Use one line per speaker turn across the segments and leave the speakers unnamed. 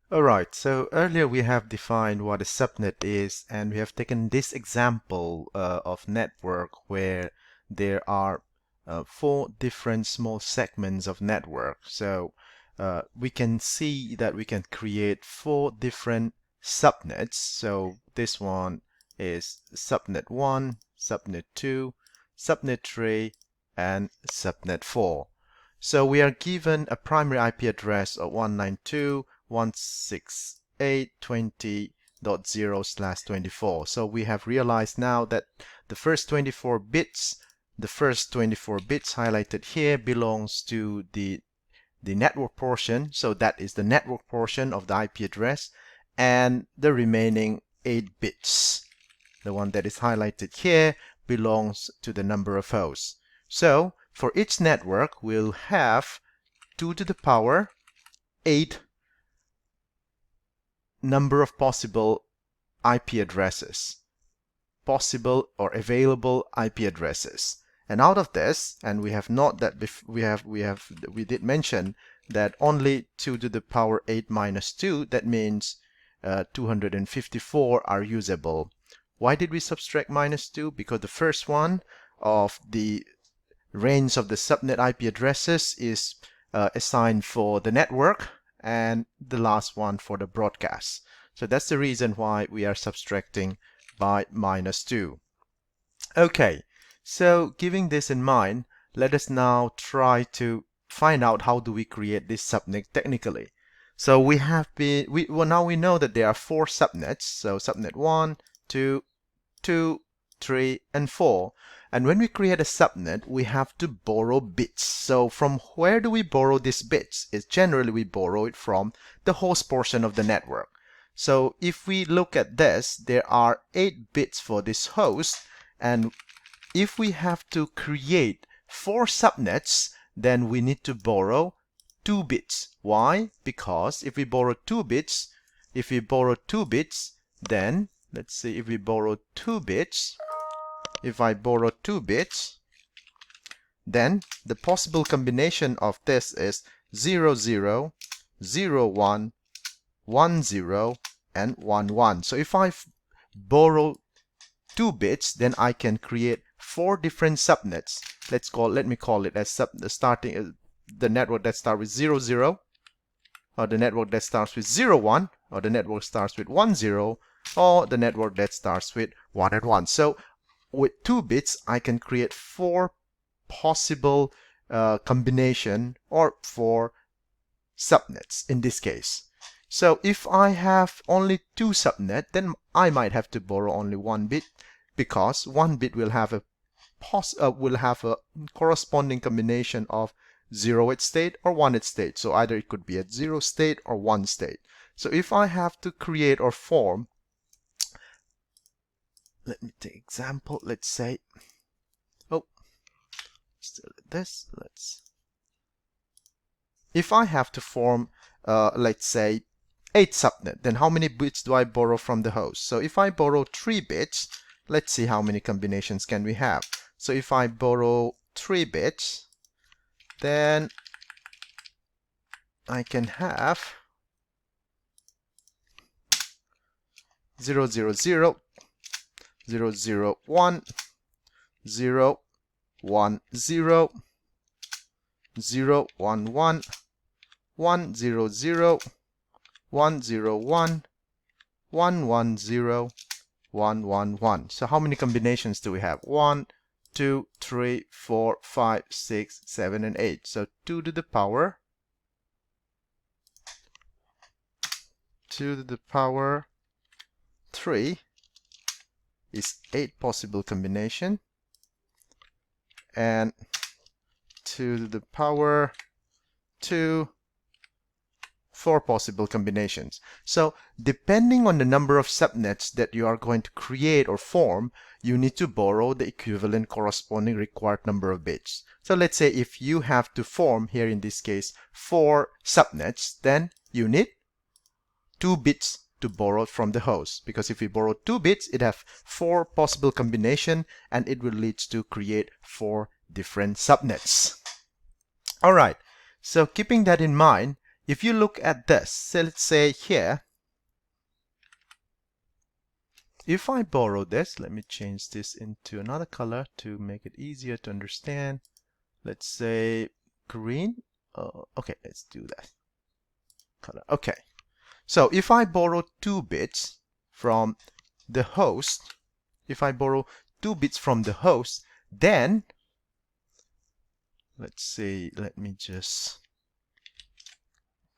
Alright, so earlier we have defined what a subnet is, and we have taken this example of network where there are 4 different small segments of network. So we can see that we can create 4 different subnets. So this one is subnet 1, subnet 2, subnet 3, and subnet 4. So we are given a primary IP address of 192.168.20.0/24. So we have realized now that the first 24 bits highlighted here belongs to the network portion. So that is the network portion of the IP address, and the remaining 8 bits, the one that is highlighted here, belongs to the number of hosts. So for each network, we'll have 2 to the power 8 number of possible IP addresses, possible or available IP addresses. And out of this, and we have not that we did mention that only 2 to the power 8 minus 2, that means 254 are usable. Why did we subtract minus 2? Because the first one of the range of the subnet IP addresses is assigned for the network, and the last one for the broadcast. So that's the reason why we are subtracting by minus 2. Okay, so giving this in mind, let us now try to find out how do we create this subnet technically. So now we know that there are 4 subnets. So subnet 1, 2, 2, 3, and 4. And when we create a subnet, we have to borrow bits. So from where do we borrow these bits? It's generally we borrow it from the host portion of the network. So if we look at this, there are 8 bits for this host, and if we have to create 4 subnets, then we need to borrow 2 bits. Why? Because if we borrow 2 bits, then let's see, if we borrow 2 bits, if I borrow 2 bits, then the possible combination of this is 0, 0, 0, 1, 1, 0, and 1, 1. So if I borrow 2 bits, then I can create 4 different subnets. Let me call it as the network that starts with 0, 0, or the network that starts with 0, 1, or the network starts with 1, 0, or the network that starts with 1 and 1. So with 2 bits, I can create 4 possible combination, or 4 subnets in this case. So if I have only 2 subnet, then I might have to borrow only 1 bit, because 1 bit will have a corresponding combination of 0th state or 1th state. So either it could be at 0 state or 1 state. So if I have to create or form, let me take example. Let's say, still this. If I have to form, let's say, 8 subnet, then how many bits do I borrow from the host? So if I borrow 3 bits, let's see how many combinations can we have. So if I borrow 3 bits, then I can have 0, 0, 0, 0, 0, 1, 0, 1, 0, 0, 1, 1, 1, 0, 0, 1, 0, 1, 1, 1, 0, 1, 1, 1. So how many combinations do we have? 1, 2, 3, 4, 5, 6, 7, and 8. So 2 to the power 3 is 8 possible combination, and 2 to the power 2, 4 possible combinations. So depending on the number of subnets that you are going to create or form, you need to borrow the equivalent corresponding required number of bits. So let's say if you have to form, here in this case, 4 subnets, then you need 2 bits to borrow from the host, because if we borrow 2 bits, it has 4 possible combination, and it will lead to create 4 different subnets. All right, so keeping that in mind, if you look at this, so let's say here, if I borrow this, let me change this into another color to make it easier to understand. Let's say green. Okay, let's do that color. Okay, so if I borrow 2 bits from the host, then let's say, let me just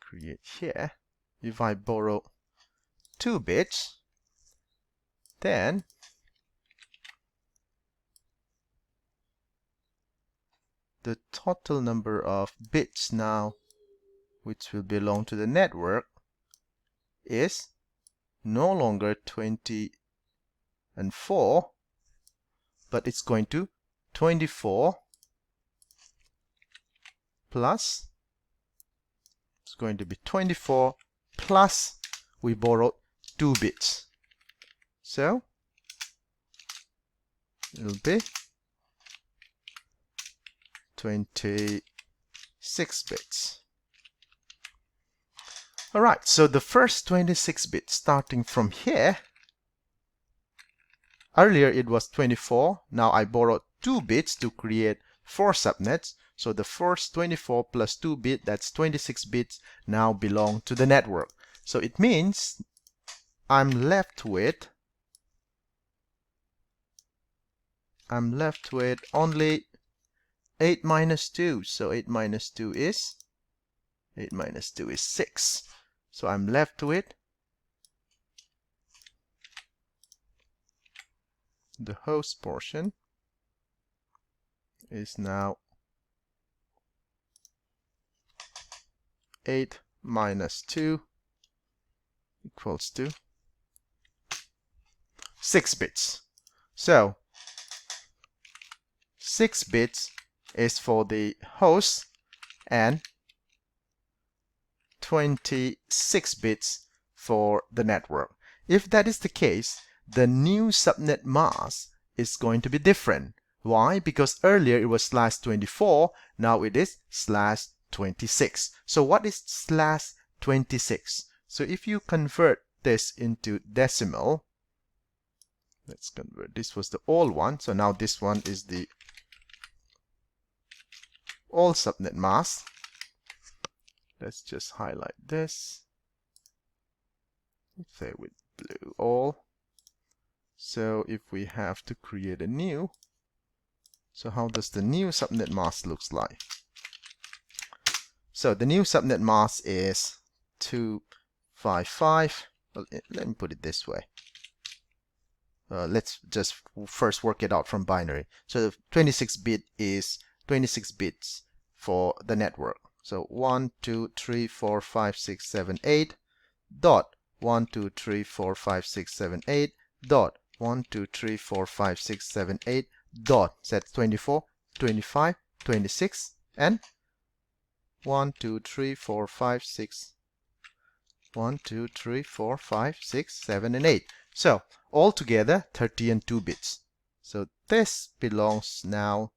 create here. If I borrow 2 bits, then the total number of bits now which will belong to the network is no longer 20 and 4, but it's going to 24 plus, it's going to be 24 plus we borrowed 2 bits. So it'll be 26 bits. Alright, so the first 26 bits starting from here, earlier it was 24, now I borrowed 2 bits to create 4 subnets. So the first 24 plus 2 bit, that's 26 bits, now belong to the network. So it means I'm left with only 8 minus 2. So 8 minus 2 is 6. So I'm left with the host portion is now 8 minus 2 equals to 6 bits. So 6 bits is for the host and 26 bits for the network. If that is the case, the new subnet mask is going to be different. Why? Because earlier it was /24, now it is /26. So what is /26? So if you convert this into decimal, let's convert, this was the old one, so now this one is the old subnet mask. Let's just highlight this, say with blue all. So if we have to create a new, so how does the new subnet mask looks like? So the new subnet mask is 255. Well, let me put it this way. Let's just first work it out from binary. So the 26 bit is 26 bits for the network. So 1, 2, 3, 4, 5, 6, 7, 8 dot 1, 2, 3, 4, 5, 6, 7, 8 dot 1, 2, 3, 4, 5, 6, 7, 8 dot. That's 24, 25, 26, and 1, 2, 3, 4, 5, 6. 1, 2, 3, 4, 5, 6, 7, and 8. So altogether 30 and 2 bits. So this belongs now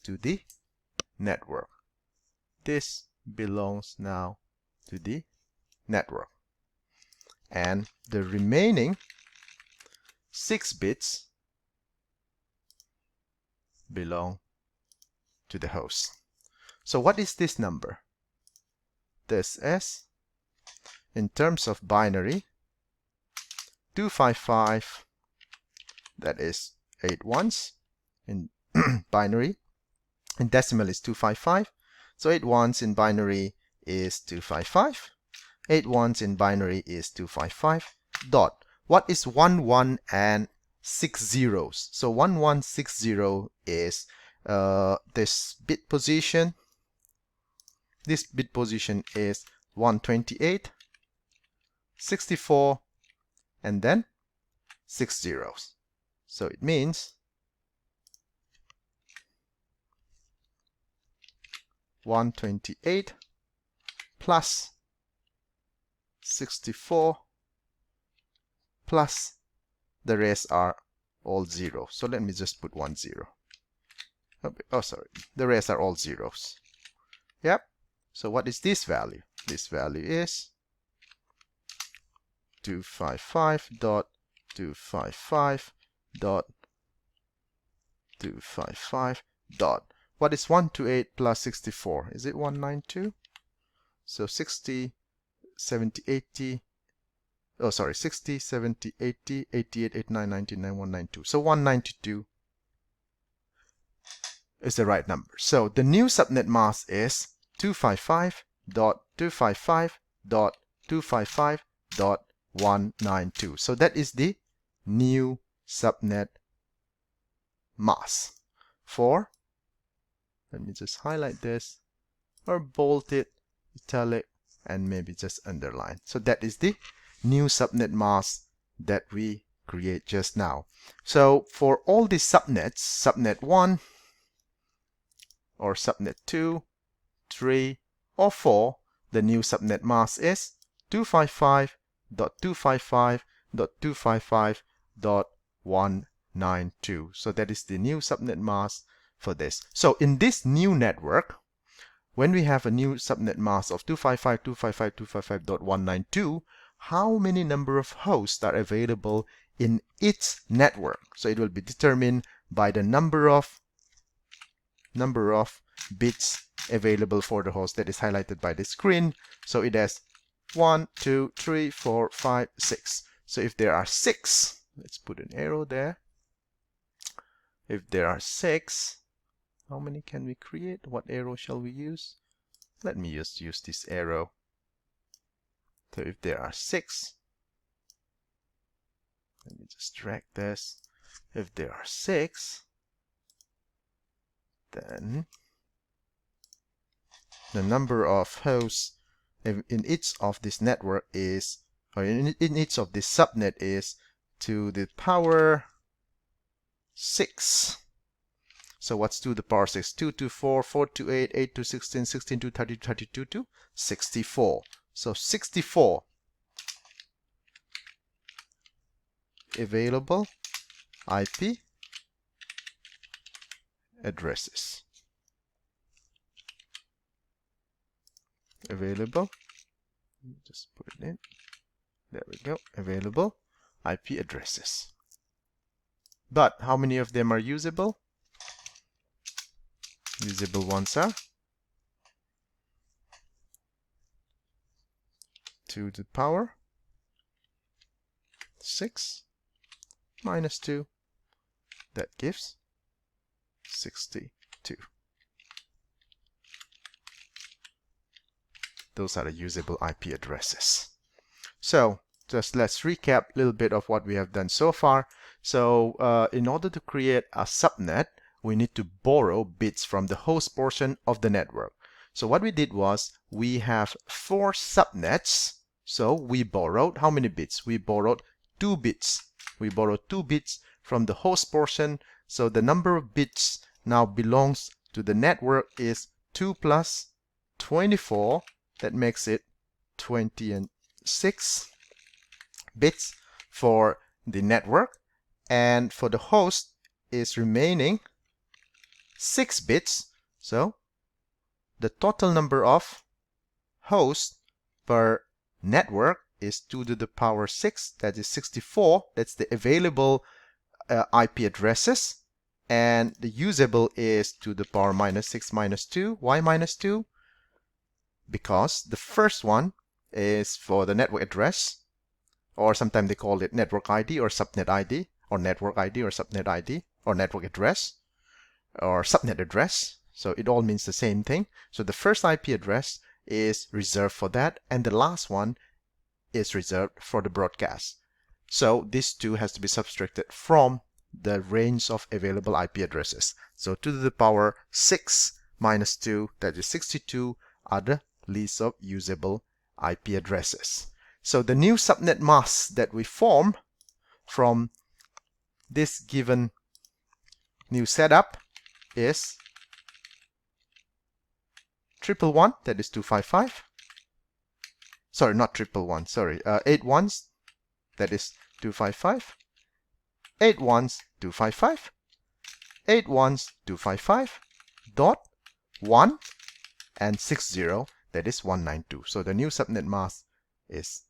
to the network. This belongs now to the network. And the remaining 6 bits belong to the host. So what is this number? This is, in terms of binary, 255, that is 8 ones in binary. In decimal is 255. So 8 ones in binary is 255. 8 ones in binary is 255. Dot. What is 1, 1, and 6 zeros? So 1, 1, 6, 0 is this bit position. This bit position is 128, 64, and then 6 zeros. So it means 128 plus 64 plus the rest are all zeros. So let me just put 1 0. Oh, sorry. The rest are all zeros. Yep. So what is this value? this value is 255.255.255. What is 128 plus 64? Is it 192? So 60, 70, 80. Oh, sorry, 60, 70, 80, 88, 89, 99, 192. So 192 is the right number. So the new subnet mask is 255.255.255.192. So that is the new subnet mask for, let me just highlight this or bold it, italic, and maybe just underline. So that is the new subnet mask that we create just now. So for all these subnets, subnet 1 or subnet 2, 3, or 4, the new subnet mask is 255.255.255.192. So that is the new subnet mask for this. So in this new network, when we have a new subnet mask of 255.255.255.192, how many number of hosts are available in its network? So it will be determined by the number of bits available for the host that is highlighted by the screen. So it has 1, 2, 3, 4, 5, 6. So if there are 6, let's put an arrow there. If there are 6, how many can we create? What arrow shall we use? Let me just use this arrow. So if there are 6, let me just drag this. If there are 6, then the number of hosts in each of this network is, or in each of this subnet is to the power 6. So what's 2 to the power 6? 2 to 4, 4 to 8, 8 to 16, 16 to 30, 32 to 64. So 64 available IP addresses. Available, just put it in. There we go. Available IP addresses. But how many of them are usable? Usable ones are 2 to the power 6 minus 2. That gives 62. Those are the usable IP addresses. So just let's recap a little bit of what we have done so far. So in order to create a subnet, we need to borrow bits from the host portion of the network. So what we did was we have 4 subnets. So we borrowed how many bits? We borrowed 2 bits. We borrowed 2 bits from the host portion. So the number of bits now belongs to the network is 2 plus 24. That makes it 26 bits for the network. And for the host is remaining 6 bits. So the total number of hosts per network is 2 to the power 6. That is 64. That's the available IP addresses. And the usable is 2 to the power minus 6 minus 2. Why minus 2? Because the first one is for the network address, or sometimes they call it network ID or subnet ID, or network ID or subnet ID, or network address, or subnet address. So it all means the same thing. So the first IP address is reserved for that, and the last one is reserved for the broadcast. So this 2 has to be subtracted from the range of available IP addresses. So 2 to the power 6 minus 2, that is 62, are the list of usable IP addresses. So the new subnet mask that we form from this given new setup is 111, that is 255. Sorry, not 111, sorry. 8 ones, that is 255. 8 ones, 255. 8 ones, 255. Dot 1 and 60, that is 192. So the new subnet mask is